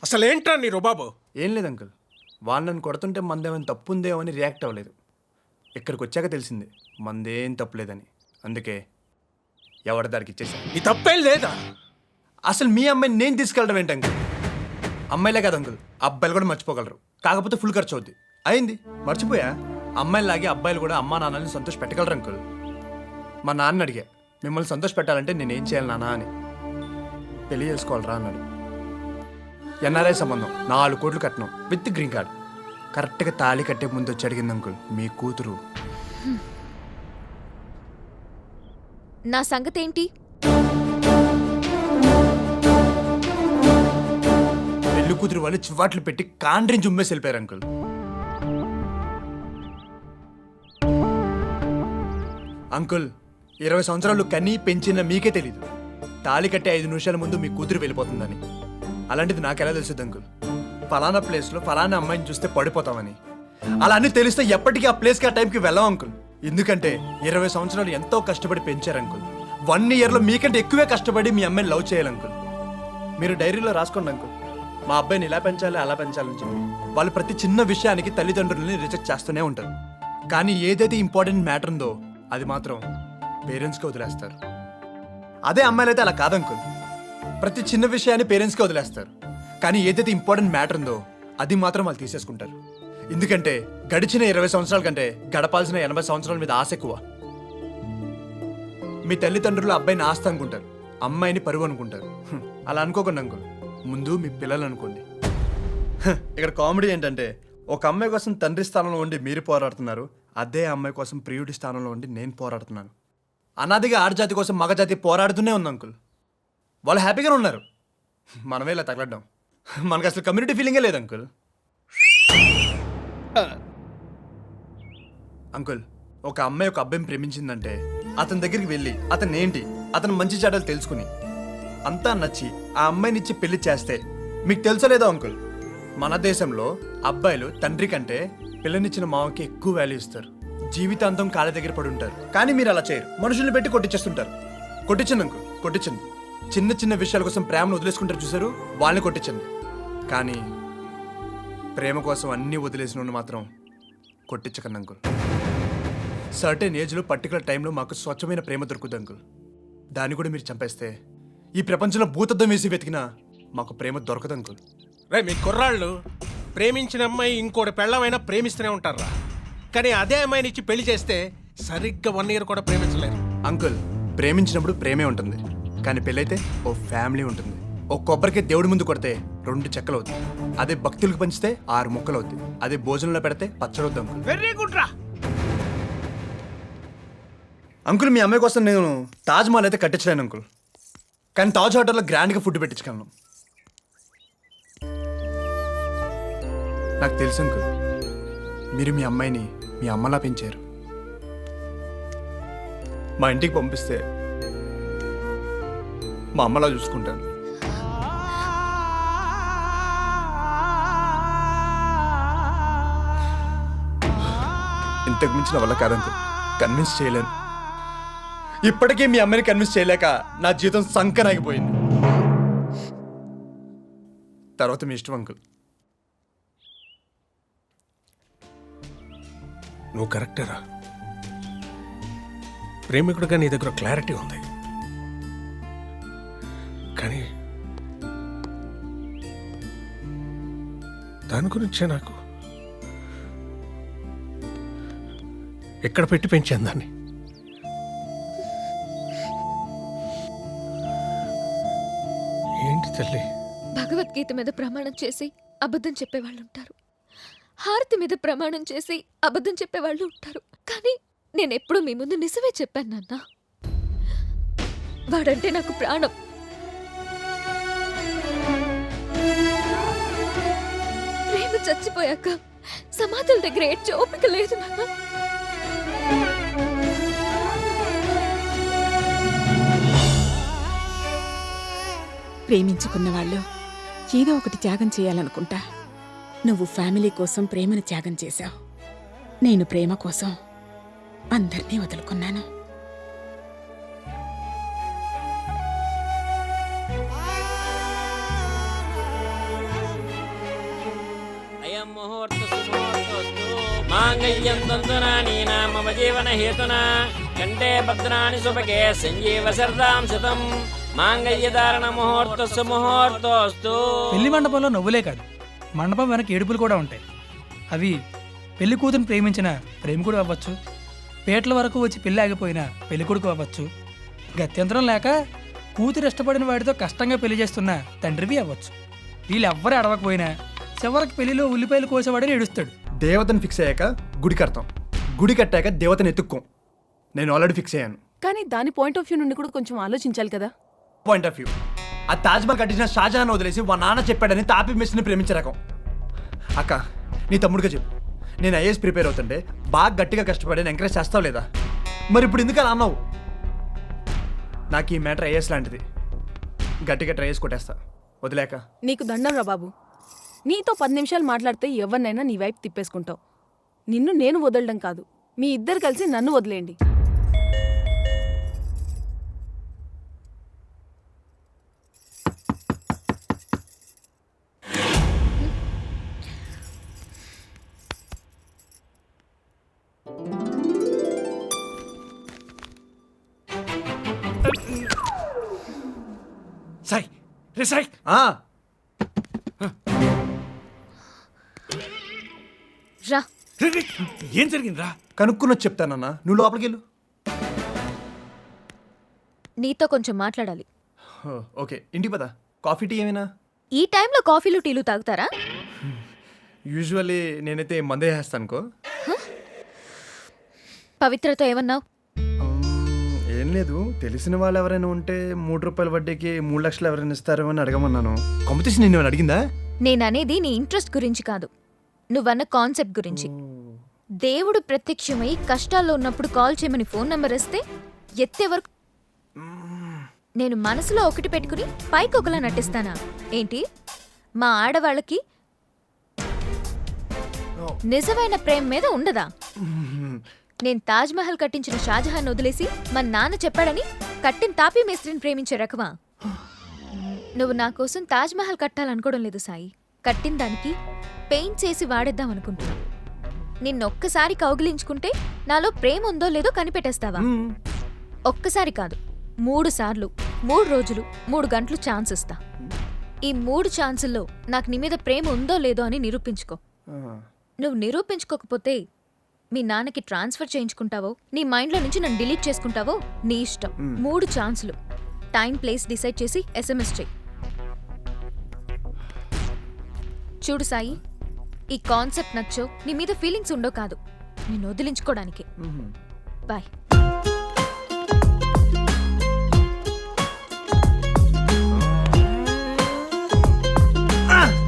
అసలేంట్రా నీ రుబాబు? ఏం లేదు అంకుల్, వాళ్ళు నన్ను కొడుతుంటే మందేమైనా తప్పు ఉందేమో అని రియాక్ట్ అవ్వలేదు. ఇక్కడికి వచ్చాక తెలిసింది మందేం తప్పులేదని. అందుకే ఎవరి దానికి ఇచ్చేసాను. నీ తప్పేం లేదా? అసలు మీ అమ్మాయిని నేను తీసుకెళ్ళడం ఏంటి అంకుల్? అమ్మాయిలే కదా అంకుల్, అబ్బాయిలు కూడా మర్చిపోగలరు. కాకపోతే ఫుల్ ఖర్చు అవుద్ది. అయింది, మర్చిపోయా. అమ్మాయిలాగే అబ్బాయిలు కూడా అమ్మా నాన్నని సంతోష పెట్టగలరు అంకుల్. మా నాన్న అడిగా, మిమ్మల్ని సంతోష పెట్టాలంటే నేనేం చేయాలి నాన్న అని. పెళ్లి చేసుకోవాలరా అన్నాడు. ఎన్ఆర్ఐ సంబంధం, 4 కోట్లు కట్నం విత్ గ్రీన్ కార్డ్. కరెక్ట్గా తాళి కట్టే ముందు వచ్చి అడిగింది అంకుల్, మీ కూతురు. నా సంగతి ఏంటి? పెళ్లి కూతురు వాళ్ళు చివాట్లు పెట్టి కాండ్రించి ఉమ్మేసి వెళ్ళిపోయారు అంకుల్. అంకుల్ 20 సంవత్సరాలు కనీ పెంచిన మీకే తెలీదు తాళి కట్టే 5 నిమిషాల ముందు మీ కూతురు వెళ్ళిపోతుందని. అలాంటిది నాకెలా తెలుస్తుంది అంకుల్? ఫలానా ప్లేస్లో ఫలానా అమ్మాయిని చూస్తే పడిపోతామని. అలా అన్నీ తెలిస్తే ఎప్పటికీ ఆ ప్లేస్కి ఆ టైంకి వెళ్ళాం అంకుల్. ఎందుకంటే 20 సంవత్సరాలు ఎంతో కష్టపడి పెంచారు అంకుల్. 1 ఇయర్లో మీకంటే ఎక్కువే కష్టపడి మీ అమ్మాయిని లవ్ చేయాలి అంకుల్. మీరు డైరీలో రాసుకోండి అంకుల్, మా అబ్బాయిని ఇలా పెంచాలి అలా పెంచాలని చెప్పి. వాళ్ళు ప్రతి చిన్న విషయానికి తల్లిదండ్రులని రిజెక్ట్ చేస్తూనే ఉంటారు. కానీ ఏదైతే ఇంపార్టెంట్ మ్యాటర్ ఉందో అది మాత్రం పేరెంట్స్కి వదిలేస్తారు. అదే అమ్మాయిలైతే అలా కాదంకుల్, ప్రతి చిన్న విషయాన్ని పేరెంట్స్కి వదిలేస్తారు. కానీ ఏదైతే ఇంపార్టెంట్ మ్యాటర్ ఉందో అది మాత్రం వాళ్ళు తీసేసుకుంటారు. ఎందుకంటే గడిచిన 20 సంవత్సరాల కంటే గడపాల్సిన 80 సంవత్సరాల మీద ఆశ ఎక్కువ. మీ తల్లిదండ్రులు అబ్బాయిని ఆస్తి అనుకుంటారు, అమ్మాయిని పరువు అనుకుంటారు. అలా అనుకోకండి అంకుల్, ముందు మీ పిల్లలు అనుకోండి. ఇక్కడ కామెడీ ఏంటంటే ఒక అమ్మాయి కోసం తండ్రి స్థానంలో ఉండి మీరు పోరాడుతున్నారు, అదే అమ్మాయి కోసం ప్రియుడి స్థానంలో ఉండి నేను పోరాడుతున్నాను. అనాదిగా ఆడజాతి కోసం మగజాతి పోరాడుతూనే ఉంది అంకుల్. వాళ్ళు హ్యాపీగానే ఉన్నారు, మనమే ఇలా తగలడ్డాం. మనకు అసలు కమ్యూనిటీ ఫీలింగే లేదు అంకుల్. అంకుల్ ఒక అమ్మాయి ఒక అబ్బాయిని ప్రేమించిందంటే అతని దగ్గరికి వెళ్ళి అతను ఏంటి, అతను మంచి చెడ్డలు తెలుసుకుని అంతా నచ్చి ఆ అమ్మాయినిచ్చి పెళ్లి చేస్తే మీకు తెలుసలేదో అంకుల్, మన దేశంలో అబ్బాయిలు తండ్రి కంటే పిల్లనిచ్చిన మామకి ఎక్కువ వాల్యూ ఇస్తారు. జీవితాంతం కాళ్ళ దగ్గర పడి ఉంటారు. కానీ మీరు అలా చేయరు, మనుషుల్ని పెట్టి కొట్టించేస్తుంటారు. కొట్టించండి అంకుల్, కొట్టించండి. చిన్న చిన్న విషయాల కోసం ప్రేమను వదిలేసుకుంటారు చూసారు, వాళ్ళని కొట్టించండి. కానీ ప్రేమ కోసం అన్నీ వదిలేసిన మాత్రం కొట్టించకండి అంకుల్. సర్టెన్ ఏజ్లో పర్టికులర్ టైంలో మాకు స్వచ్ఛమైన ప్రేమ దొరుకుతుంది అంకుల్. దాన్ని కూడా మీరు చంపేస్తే ఈ ప్రపంచంలో భూతద్దం వేసి వెతికినా మాకు ప్రేమ దొరకదు అంకుల్. రే మీ కుర్రాళ్ళు ప్రేమించిన అమ్మాయి ఇంకోటి పెళ్ళమైనా ప్రేమిస్తూనే ఉంటారా? కానీ అదే అమ్మాయిని ఇచ్చి పెళ్లి చేస్తే సరిగ్గా 1 ఇయర్ కూడా ప్రేమించలేరు. అంకుల్ ప్రేమించినప్పుడు ప్రేమే ఉంటుంది, కానీ పెళ్ళైతే ఓ ఫ్యామిలీ ఉంటుంది. ఓ కొబ్బరికి దేవుడి ముందు కొడితే 2 చెక్కలు అవుతాయి, అదే భక్తులకు పంచితే 6 ముక్కలు అవుతాయి, అదే భోజనంలో పెడితే పచ్చడవుద్ది అంకుల్. వెరీ గుడ్ రా అంకుల్. మీ అమ్మాయి కోసం నేను తాజ్ మహల్ అయితే కట్టించలేను అంకుల్, కానీ తాజ్ హోటల్లో గ్రాండ్గా ఫుడ్ పెట్టించగలను. నాకు తెలుసు అంకుల్, మీరు మీ అమ్మాయిని మీ అమ్మలా పెంచారు. మా ఇంటికి పంపిస్తే మా అమ్మలా చూసుకుంటాను. ఇంతకు మించిన వల్ల కాదంకుల్, కన్విన్స్ చేయలేను. ఇప్పటికీ మీ అమ్మని కన్విన్స్ చేయలేక నా జీవితం సంకనాగిపోయింది. తర్వాత మీ ఇష్టం అంకుల్. నువ్వు కరెక్టరా, ప్రేమికుడుగా నీ దగ్గర క్లారిటీ ఉంది. కానీ దాని గురించే నాకు ఎక్కడ పెట్టి పెంచాను దాన్ని. ఏంటి తల్లి? భగవద్గీత మీద ప్రమాణం చేసి అబద్ధం చెప్పేవాళ్ళు ఉంటారు, హారతి మీద ప్రమాణం చేసి అబద్ధం చెప్పేవాళ్ళు ఉంటారు. కానీ నేనెప్పుడు మీ ముందు నిజమే చెప్పాను నాన్న. వాడంటే నాకు ప్రాణం. ప్రేమ చచ్చిపోయాక సమాధుల దగ్గర ఏడ్చే ఓపిక లేదు నాన్న. ప్రేమించుకున్న వాళ్ళు ఏదో ఒకటి త్యాగం చేయాలనుకుంటా. నువ్వు ఫ్యామిలీ కోసం ప్రేమను త్యాగం చేశావు. నేను ప్రేమ కోసం అందరినీ వదులుకున్నాను. అయం ముహూర్త సుముహూర్తోస్తు మాంగళ్యం తంతునానీనా మమ జీవన హేతునా కంటే భద్రాణి సుభగే సంజీవ శరదాం శతం మాంగళ్యధారణ ముహూర్త సుముహూర్తోస్తు. పెళ్లి మండపంలో నవ్వులే కాదు, మండపం వెనక ఏడుపులు కూడా ఉంటాయి. అవి పెళ్లి కూతురు ప్రేమించిన ప్రేమికుడు అవ్వచ్చు, పేట్ల వరకు వచ్చి పెళ్లి ఆగిపోయిన పెళ్లికొడుకు అవ్వచ్చు, గత్యంతరం లేక కూతురు ఇష్టపడిన వాడితో కష్టంగా పెళ్లి చేస్తున్న తండ్రివి అవ్వచ్చు. వీళ్ళెవ్వరూ అడవకపోయినా చివరికి పెళ్లిలో ఉల్లిపాయలు కోసేవాడని ఏడుస్తాడు. దేవతను ఫిక్స్ అయ్యాక గుడి కడతాం, గుడి కట్టాక దేవతను ఎత్తుక్కోం. నేను ఆల్రెడీ ఫిక్స్ అయ్యాను. కానీ దాని పాయింట్ ఆఫ్ వ్యూ నుండి కూడా కొంచెం ఆలోచించాలి కదా. పాయింట్ ఆఫ్ వ్యూ, ఆ తాజ్మహల్ కట్టించిన షాజహాన్ వదిలేసి వాళ్ళ నాన్న చెప్పాడని తాపి మిస్ని ప్రేమించే రకం. అక్క, నీ తమ్ముడిగా చెప్పు, నేను ఐఏఎస్ ప్రిపేర్ అవుతుంటే బాగా గట్టిగా కష్టపడి నేను ఎంకరేజ్ చేస్తావు లేదా? మరి ఇప్పుడు ఎందుకు అలా అన్నావు? నాకు ఈ మ్యాటర్ ఐఏఎస్ లాంటిది, గట్టిగా ట్రై చేసి కొట్టేస్తా వదిలేక. నీకు దండం రా బాబు. నీతో 10 నిమిషాలు మాట్లాడితే ఎవరినైనా నీ వైపు తిప్పేసుకుంటావు. నిన్ను నేను వదలడం కాదు, మీ ఇద్దరు కలిసి నన్ను వదిలేయండి. సాయ్ రే సాయ్, రా. ఏం జరిగిందిరా? కనుక్కున్న చెప్తానన్నా, నువ్వు లోపలికి వెళ్ళు. నీతో కొంచెం మాట్లాడాలి. ఓకే, ఇంటికి పద. కాఫీ టీ ఏమైనా? ఈ టైంలో కాఫీలు టీలు తాగుతారా? యూజువల్లీ నేనైతే మందే చేస్తాను అనుకో. పవిత్రతో ఏమన్నావు? ఏం లేదు, తెలిసిన వాళ్ళు ఎవరైనా ఉంటే 3 రూపాయల వడ్డీకి 3 లక్షలు ఎవరైనా ఇస్తారో అని అడగమన్నాను. కాంపిటీషన్ నేను అడిగిందా? నేననేది నీ ఇంట్రెస్ట్ గురించి కాదు, నువ్వన్న కాన్సెప్ట్ గురించి. దేవుడు ప్రత్యక్షమై కష్టాల్లో ఉన్నప్పుడు కాల్ చేయమని ఫోన్ నెంబర్ ఇస్తే ఎత్తే వరకు నేను మనసులో ఒకటి పెట్టుకుని పైకి ఒకలా నటిస్తానా ఏంటి? మా ఆడవాళ్ళకి నిజమైన ప్రేమ మీద ఉండదా? నేను తాజ్మహల్ కట్టించిన షాజహాన్ వదిలేసి మా నాన్న చెప్పాడని కట్టిన తాపీ మేస్త్రిని ప్రేమించే రకమా? నువ్వు నా కోసం తాజ్మహల్ కట్టాలనుకోవడం లేదు సాయి. కట్టిన దానికి పెయింట్ చేసి వాడేద్దాం అనుకుంటున్నా. నిన్నొక్కసారి కౌగిలించుకుంటే నాలో ప్రేమ ఉందో లేదో కనిపెట్టేస్తావా? ఒక్కసారి కాదు, 3 సార్లు, 3 రోజులు, 3 గంటలు ఛాన్స్ ఇస్తా. ఈ 3 ఛాన్సుల్లో నాకు నీ మీద ప్రేమ ఉందో లేదో అని నిరూపించుకో. నువ్వు నిరూపించుకోకపోతే మీ నాన్నకి ట్రాన్స్ఫర్ చేయించుకుంటావో నీ మైండ్లో నుంచి నన్ను డిలీట్ చేసుకుంటావో నీ ఇష్టం. 3 ఛాన్సులు. టైం ప్లేస్ డిసైడ్ చేసి SMS చెయ్యి. చూడు సాయి, ఈ కాన్సెప్ట్ నచ్చో నీ మీద ఫీలింగ్స్ ఉండో కాదు, నిన్ను వదిలించుకోవడానికి. బాయ్.